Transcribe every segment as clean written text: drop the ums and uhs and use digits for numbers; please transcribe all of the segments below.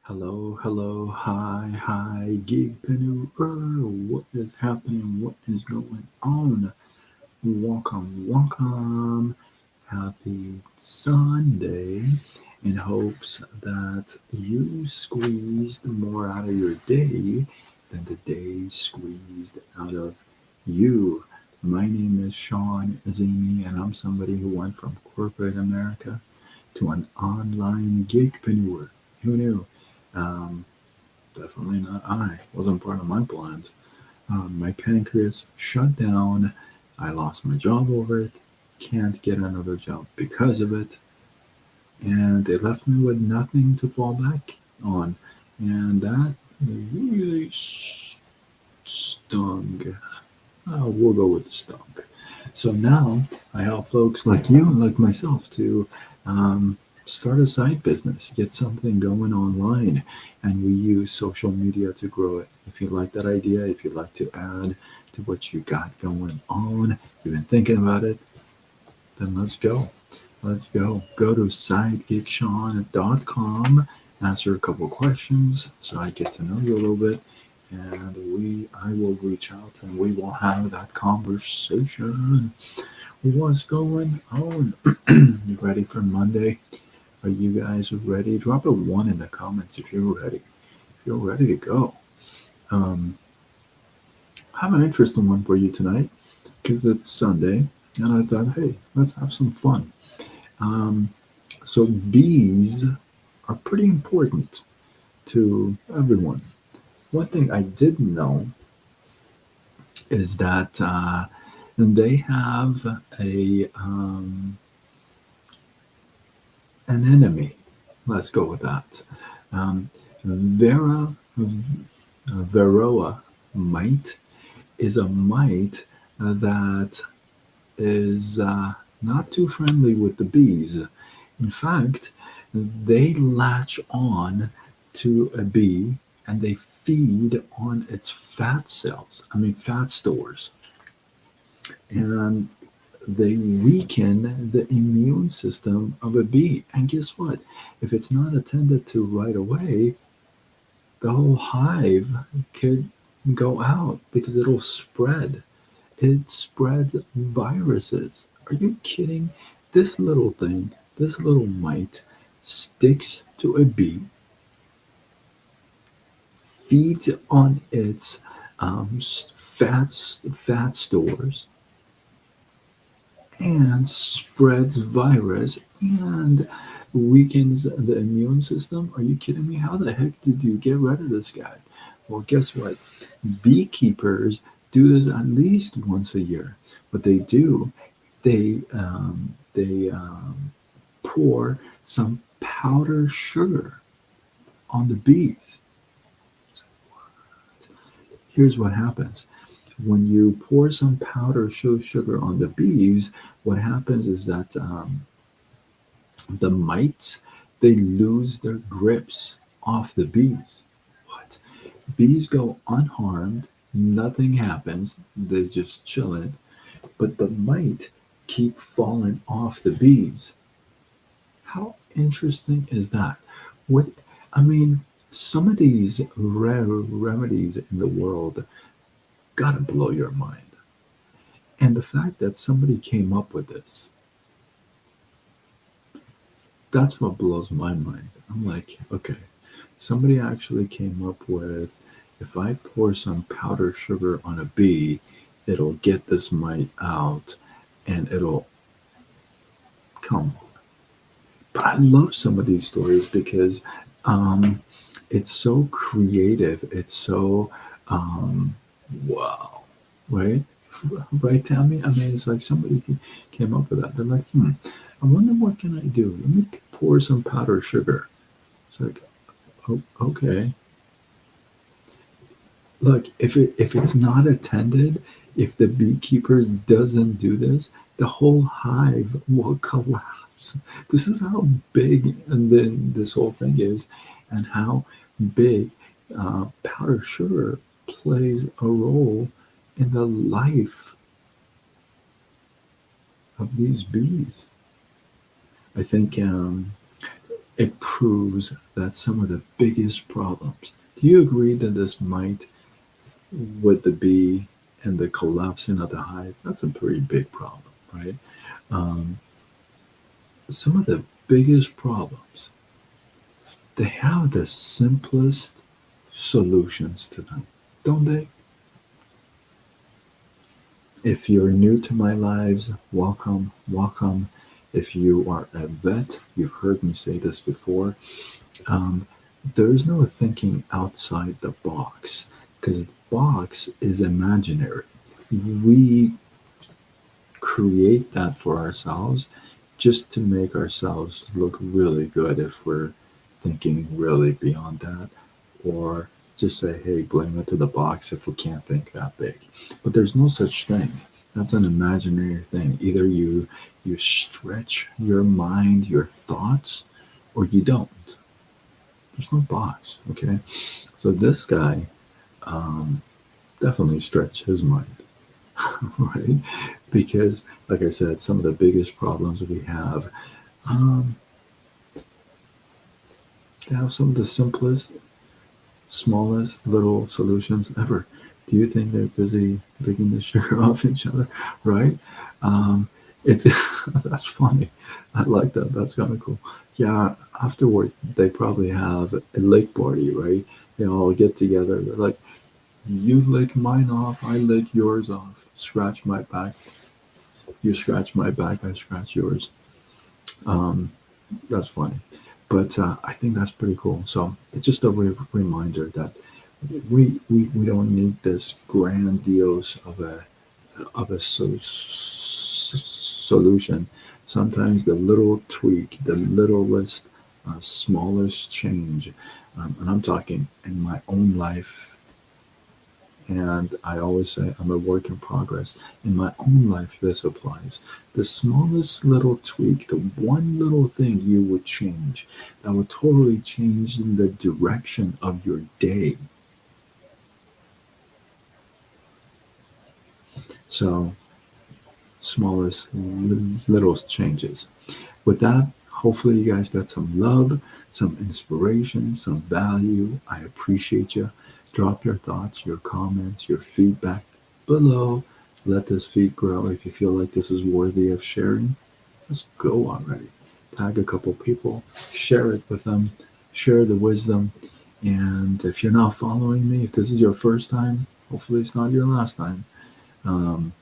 Hello, hello, hi, gigpreneur. What is happening? What is going on? Welcome. Happy Sunday. In hopes that you squeezed more out of your day than the day squeezed out of you. My name is Sean Azimi, and I'm somebody who went from corporate America to an online gigpreneur. Who knew? Um, Definitely not I. Wasn't part of my plans. My pancreas shut down. I lost my job over it. Can't get another job because of it. And they left me with nothing to fall back on. And that really stung. We'll go with stung. So now I help folks like you and like myself to um, start a side business, get something going online, and we use social media to grow it. If you like that idea, if you'd like to add to what you got going on, you've been thinking about it, then let's go. Let's go. Go to sidekicksean.com, answer a couple questions so I get to know you a little bit, and I will reach out and we will have that conversation. What's going on? You ready for Monday? Are you guys ready? Drop a one in the comments if you're ready. If you're ready to go. Um, I have an interesting one for you tonight because it's Sunday, and I thought, hey, let's have some fun. Um, so bees are pretty important to everyone. One thing I didn't know is that they have an enemy. Let's go with that. Um, Vera Varroa mite is a mite that is not too friendly with the bees. In fact, they latch on to a bee and they feed on its fat cells, fat stores. And they weaken the immune system of a bee. And guess what? If it's not attended to right away, the whole hive could go out because it'll spread. It spreads viruses. Are you kidding? This little thing, this little mite, sticks to a bee, feeds on its fat stores, and spreads virus and weakens the immune system. Are you kidding me? How the heck did you get rid of this guy? Well, guess what? Beekeepers do this at least once a year. What they do, they pour some powdered sugar on the bees. Here's what happens. When you pour some powdered sugar on the bees, what happens is that the mites, they lose their grips off the bees. What? Bees go unharmed, nothing happens, they just chilling, but the mite keep falling off the bees. How interesting is that? What I mean, some of these rare remedies in the world gotta blow your mind. And the fact that somebody came up with this, that's what blows my mind. I'm like, okay, somebody actually came up with if I pour some powdered sugar on a bee, it'll get this mite out and it'll come. But I love some of these stories because um, it's so creative. It's so um, wow, right? Right, Tammy? I mean, it's like somebody came up with that. They're like, I wonder what can I do? Let me pour some powdered sugar. It's like, oh, okay. Look, if it's not attended, if the beekeeper doesn't do this, the whole hive will collapse. This is how big and then this whole thing is, and how big powdered sugar plays a role in the life of these bees. I think it proves that some of the biggest problems. Do you agree that this might, with the bee and the collapsing of the hive, that's a pretty big problem, right? Um, some of the biggest problems, they have the simplest solutions to them, don't they? If you're new to my lives, welcome, welcome. If you are a vet, you've heard me say this before. Um, there's no thinking outside the box because the box is imaginary. We create that for ourselves just to make ourselves look really good if we're thinking really beyond that, or just say, hey, blame it to the box if we can't think that big. But there's no such thing. That's an imaginary thing. Either you stretch your mind, your thoughts, or you don't. There's no box. Okay. So this guy definitely stretched his mind, right? Because, like I said, some of the biggest problems we um, have some of the simplest, smallest little solutions ever. Do you think they're busy licking the sugar off each other, right? Um, it's that's funny. I like that. That's kind of cool. Yeah. Afterward, they probably have a lick party, right? They all get together. They're like, "You lick mine off. I lick yours off. Scratch my back. You scratch my back. I scratch yours." Um, that's funny. But I think that's pretty cool. So it's just a reminder that we don't need this grandiose of a solution. Sometimes the little tweak, the littlest, smallest change, and I'm talking in my own life, and I always say I'm a work in progress. In my own life, this applies. The smallest little tweak, the one little thing you would change, that would totally change the direction of your day. So, smallest little changes. With that, hopefully you guys got some love, some inspiration, some value. I appreciate you. Drop your thoughts, your comments, your feedback below. Let this feed grow. If you feel like this is worthy of sharing, let's go already. Tag a couple people, share it with them, share the wisdom. And if you're not following me, if this is your first time, hopefully it's not your last time. Um,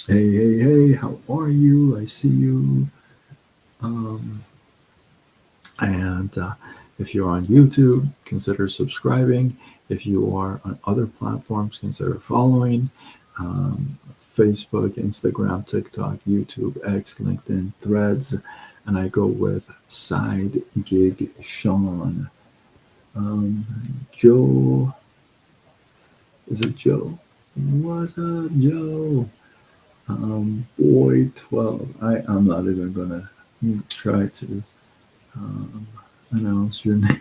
hey, hey, hey, how are you? I see you. Um, and if you're on YouTube, consider subscribing. If you are on other platforms, consider following. Um, Facebook, Instagram, TikTok, YouTube, X, LinkedIn, Threads, and I go with Side Gig Sean. Joe, is it Joe? What's up, Joe? Boy 12. I'm not even gonna try to um, announce your name.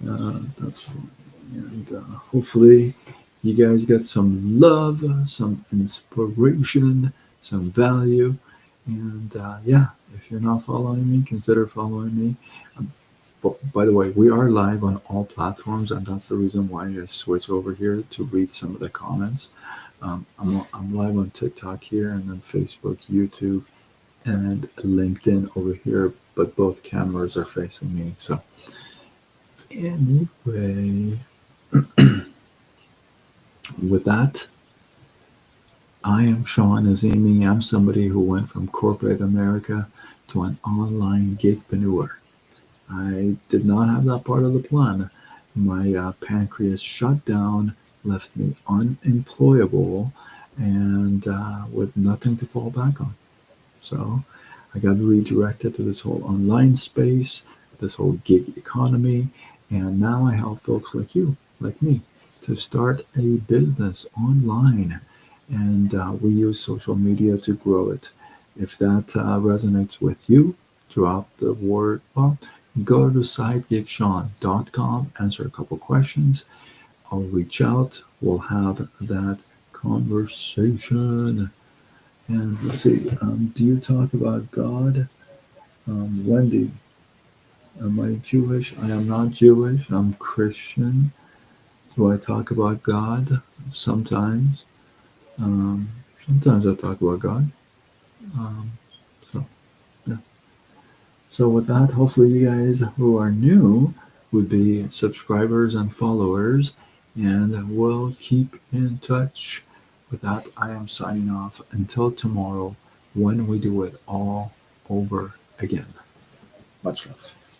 That's fine. And hopefully, you guys get some love, some inspiration, some value. And yeah, if you're not following me, consider following me. But by the way, we are live on all platforms, and that's the reason why I switch over here to read some of the comments. I'm live on TikTok here, and then Facebook, YouTube, and LinkedIn over here, but both cameras are facing me. So anyway, with that, I am Sean Azimi. I'm somebody who went from corporate America to an online gigpreneur. I did not have that part of the plan. My pancreas shut down, left me unemployable, and with nothing to fall back on. So I got redirected to this whole online space, this whole gig economy, and now I help folks like you, like me, to start a business online. And we use social media to grow it. If that resonates with you, drop the word. Well, go to sidegigshawn.com, answer a couple questions. I'll reach out. We'll have that conversation. And let's see, do you talk about God? Wendy, am I Jewish? I am not Jewish. I'm Christian. Do I talk about God? Sometimes. Um, Sometimes I talk about God. Um, so, yeah. So with that, hopefully you guys who are new would be subscribers and followers, and we'll keep in touch. With that, I am signing off until tomorrow when we do it all over again. Much love.